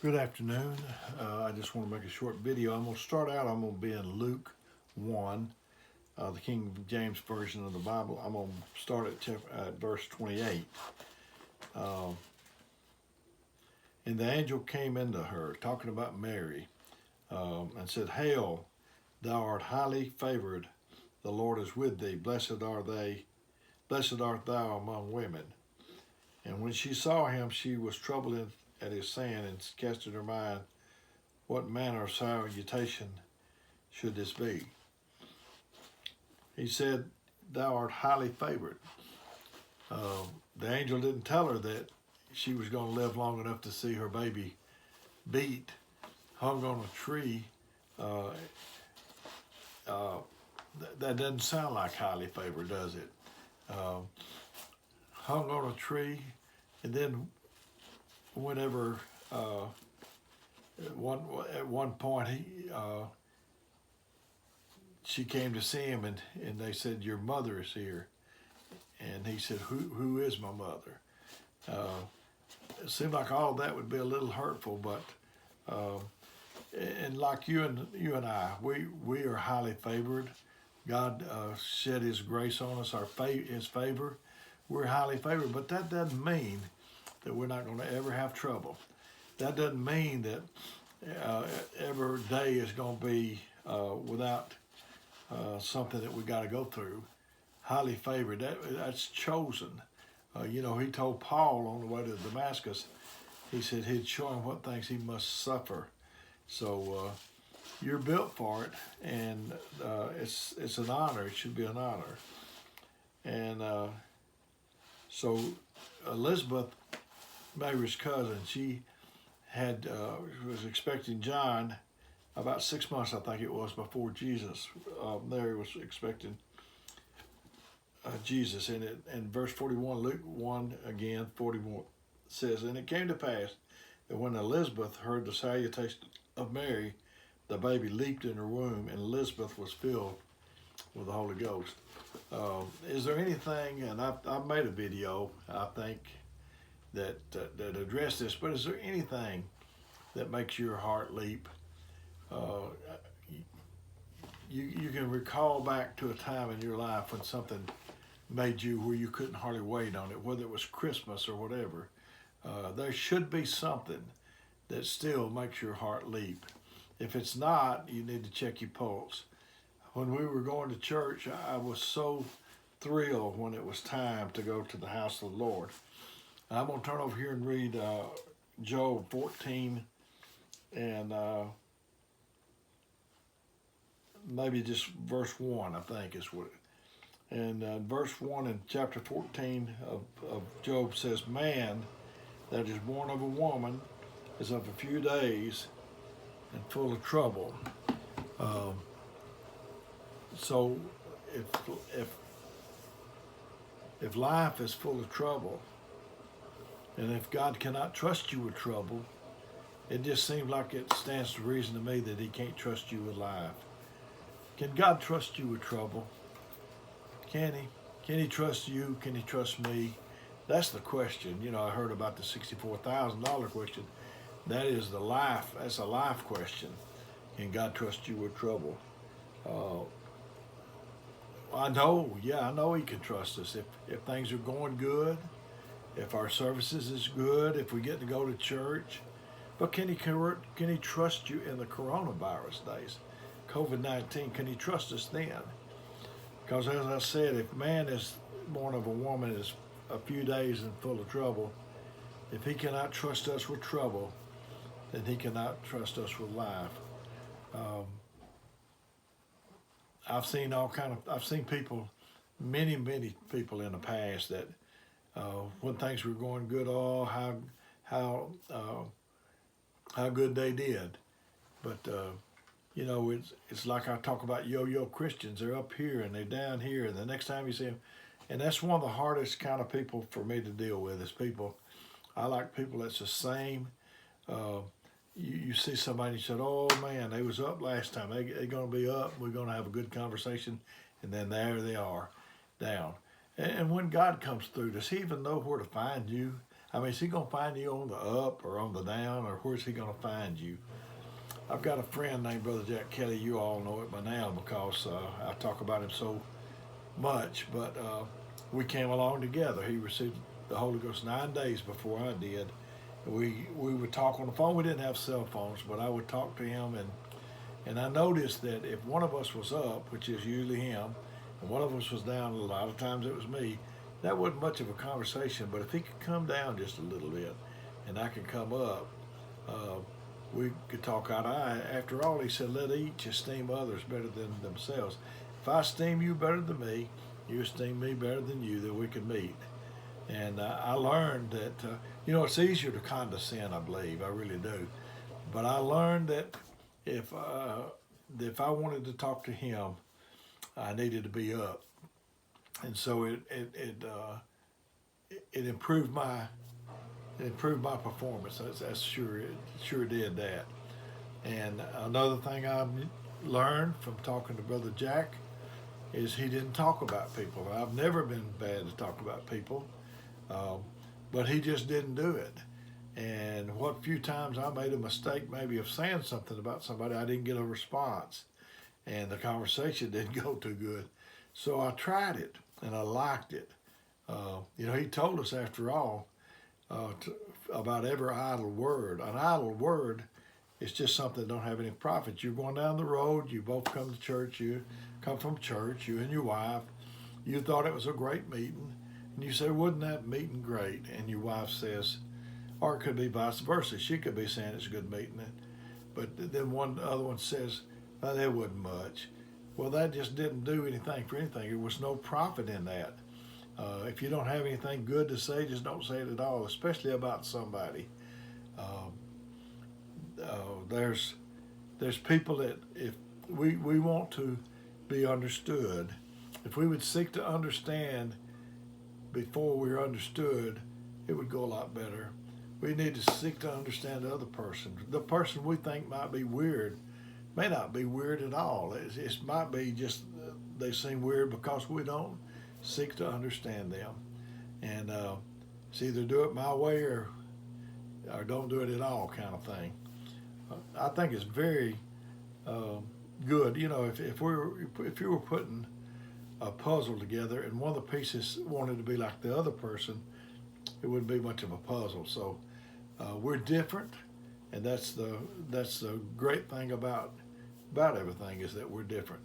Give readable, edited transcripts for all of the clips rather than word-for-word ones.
Good afternoon. I just want to make a short video. I'm going to start out, I'm going to be in Luke 1, the King James Version of the Bible. I'm going to start at verse 28. Uh, and the angel came into her, talking about Mary, and said, Hail, thou art highly favored. The Lord is with thee. Blessed art thou among women. And when she saw him, she was troubled at his saying, and cast in her mind, what manner of salutation should this be? He said, Thou art highly favored. The angel didn't tell her that she was going to live long enough to see her baby beat, hung on a tree. Uh, that doesn't sound like highly favored, does it? Uh, Hung on a tree, and then whenever at one point she came to see him, and they said, Your mother is here. And he said, Who is my mother? It seemed like all of that would be a little hurtful, but and like you and I, we are highly favored. God shed His grace on us, His favor. We're highly favored, but that doesn't mean that we're not going to ever have trouble. That doesn't mean that every day is going to be without something that we got to go through. Highly favored, that's chosen. He told Paul on the way to Damascus, he said he'd show him what things he must suffer. So you're built for it, and it's an honor. It should be an honor. And so Elizabeth, Mary's cousin, she was expecting John about 6 months, I think it was, before Jesus. Mary was expecting Jesus. And in verse 41, Luke 1 again, 41 says, And it came to pass that when Elizabeth heard the salutation of Mary, the baby leaped in her womb, and Elizabeth was filled with the Holy Ghost. Is there anything, and I've made a video, I think, that address this, but is there anything that makes your heart leap? You can recall back to a time in your life when something made you where you couldn't hardly wait on it, whether it was Christmas or whatever. There should be something that still makes your heart leap. If it's not, you need to check your pulse. When we were going to church, I was so thrilled when it was time to go to the house of the Lord. I'm going to turn over here and read Job 14 and maybe just verse 1, I think is what. And verse 1 in chapter 14 of Job says, Man that is born of a woman is of a few days and full of trouble. So if life is full of trouble, and if God cannot trust you with trouble, it just seems like it stands to reason to me that He can't trust you with life. Can God trust you with trouble? Can He? Can He trust you? Can He trust me? That's the question. I heard about the $64,000 question. That's a life question. Can God trust you with trouble? I know He can trust us. If things are going good, if our services is good, if we get to go to church. But can He trust you in the coronavirus days? COVID-19, can He trust us then? Because as I said, if man is born of a woman is a few days and full of trouble, if He cannot trust us with trouble, then He cannot trust us with life. I've seen people, many people in the past that when things were going good, how good they did. But it's like I talk about yo-yo Christians. They're up here and they're down here, and the next time you see them, and that's one of the hardest kind of people for me to deal with. Is people. I like people that's the same. You see somebody and you said, "Oh man, they was up last time. They're going to be up. We're going to have a good conversation," and then there they are, down. And when God comes through, does He even know where to find you? I mean, is he going to find you on the up or on the down, or where's he going to find you? I've got a friend named Brother Jack Kelly. You all know it by now because I talk about him so much. But we came along together. He received the Holy Ghost 9 days before I did. We would talk on the phone. We didn't have cell phones, but I would talk to him, and I noticed that if one of us was up, which is usually him, and one of us was down, a lot of times it was me, that wasn't much of a conversation. But if he could come down just a little bit and I could come up, uh, we could talk eye to eye. After all, he said, let each esteem others better than themselves. If I esteem you better than me, you esteem me better than you, then we could meet. And I learned that, it's easier to condescend, I believe, I really do. But I learned that if I wanted to talk to him, I needed to be up, and so it improved my performance. That's sure it sure did that. And another thing I learned from talking to Brother Jack is he didn't talk about people. I've never been bad to talk about people, um, but he just didn't do it. And what few times I made a mistake maybe of saying something about somebody, I didn't get a response, and the conversation didn't go too good. So I tried it, and I liked it. He told us, after all, about every idle word. An idle word is just something that don't have any profit. You're going down the road, you both come to church, you come from church, you and your wife, you thought it was a great meeting, and you say, wasn't that meeting great? And your wife says, or it could be vice versa. She could be saying it's a good meeting, but then the other one says, oh, that wasn't much. Well, that just didn't do anything for anything. There was no profit in that. If you don't have anything good to say, just don't say it at all, especially about somebody. Um, there's people that if we want to be understood, if we would seek to understand before we're understood, it would go a lot better. We need to seek to understand the other person. The person we think might be weird may not be weird at all. It might be just they seem weird because we don't seek to understand them. And it's either do it my way or don't do it at all kind of thing. I think it's very good. If you were putting a puzzle together and one of the pieces wanted to be like the other person, it wouldn't be much of a puzzle. So we're different, and that's the great thing about everything is that we're different.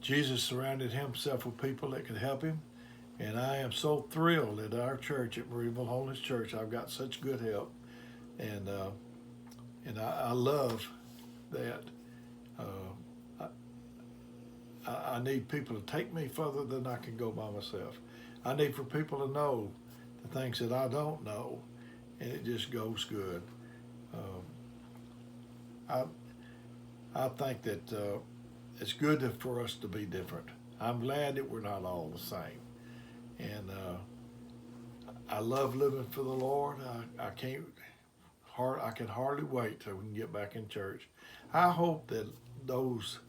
Jesus surrounded himself with people that could help him, and I am so thrilled at our church at Marieville Holiness Church. I've got such good help, and I love that. I need people to take me further than I can go by myself. I need for people to know the things that I don't know, and it just goes good. I think that it's good for us to be different. I'm glad that we're not all the same, and I love living for the Lord. I can hardly wait till we can get back in church. I hope that those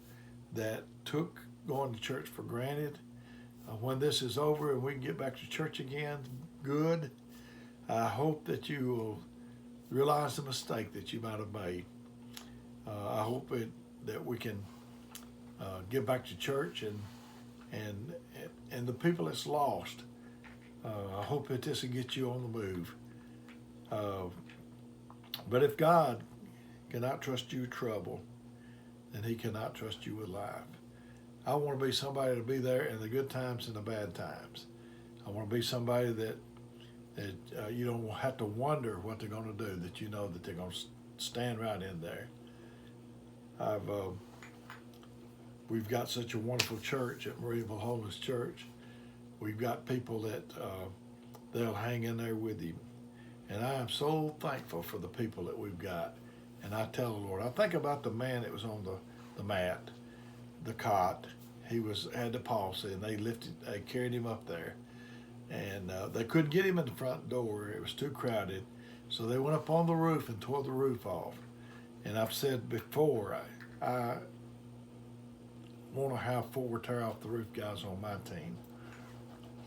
that took going to church for granted, when this is over and we can get back to church again, good. I hope that you will realize the mistake that you might have made. I hope that we can get back to church and the people that's lost. I hope that this will get you on the move. But if God cannot trust you with trouble, then He cannot trust you with life. I want to be somebody to be there in the good times and the bad times. I want to be somebody that you don't have to wonder what they're going to do, that you know that they're going to stand right in there. We've got such a wonderful church at Marieville Holiness Church. We've got people that they'll hang in there with you. And I am so thankful for the people that we've got. And I tell the Lord, I think about the man that was on the mat, the cot. He had the palsy, and they carried him up there. And they couldn't get him in the front door. It was too crowded. So they went up on the roof and tore the roof off. And I've said before, I want to have 4 tear off the roof guys on my team.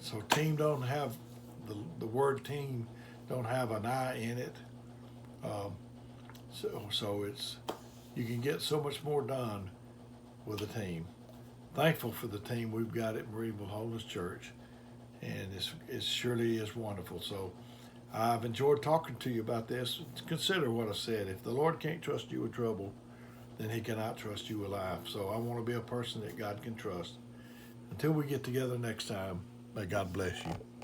So team don't have the word team don't have an I in it. Um, so it's you can get so much more done with a team. Thankful for the team we've got at Marieville Holiness Church, and it surely is wonderful. So I've enjoyed talking to you about this. Consider what I said. If the Lord can't trust you with trouble, then He cannot trust you with life. So I want to be a person that God can trust. Until we get together next time, may God bless you.